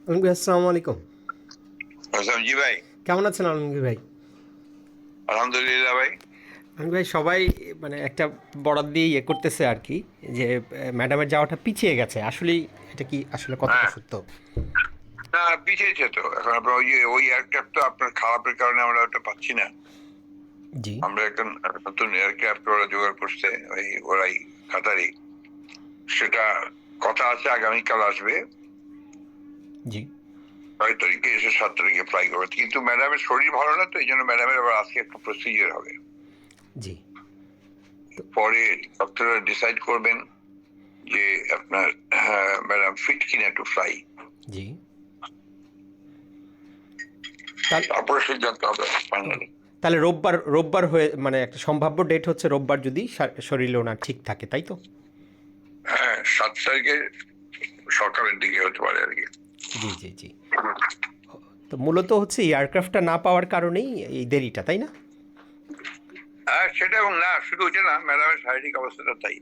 আলমগীর আসসালামু আলাইকুম। জি ভাই। কেমন আছেন আলমগীর ভাই? আলহামদুলিল্লাহ ভাই। আলমগীর ভাই, সবাই মানে একটা বরাত দিয়ে ইয়ে করতেছে আর কি, যে ম্যাডামের যাওয়াটা পিছিয়ে গেছে। আসলেই এটা কি আসলে কতটা হ্যাঁ, সত্য? না পিছিয়েছে তো। এখন আপনার ওই এয়ারক্রাফট তো আপনার খারাপের কারণে আমরা ওটা পাচ্ছি না। জি। আমরা একটা নতুন এয়ারক্রাফট ওরা জোগাড় করছে, ওরাই কাতারি। সেটা কথা আছে আগামীকাল আসবে, জি। 6 তারিখে এসে 7 তারিখে ফ্লাই করবে। কিন্তু ম্যাডামের শরীর ভালো না, তো এই জন্য ম্যাডামের আবার আজকে একটা প্রসিজার হবে। জি। পরে ডক্টররা ডিসাইড করবেন যে আপনার ম্যাডাম ফিট কিনা টু ফ্লাই। জি। তাহলে তারপরে সিদ্ধান্ত হবে ফাইনালি। তাহলে রোববার রোববার হয়ে মানে একটা সম্ভাব্য ডেট হচ্ছে রোববার, যদি শরীরে ওনার ঠিক থাকে, তাই তো? হ্যাঁ, 7 তারিখে সকালের দিকে হতে পারে আর কি। জি, জি, জি। তো মূলত হচ্ছে এয়ারক্রাফটটা না পাওয়ার কারণেই এই দেরিটা, তাই না? হ্যাঁ, সেটা এবং না শুধু ওইটা না, ম্যাডামের শারীরিক অবস্থাটা তাই।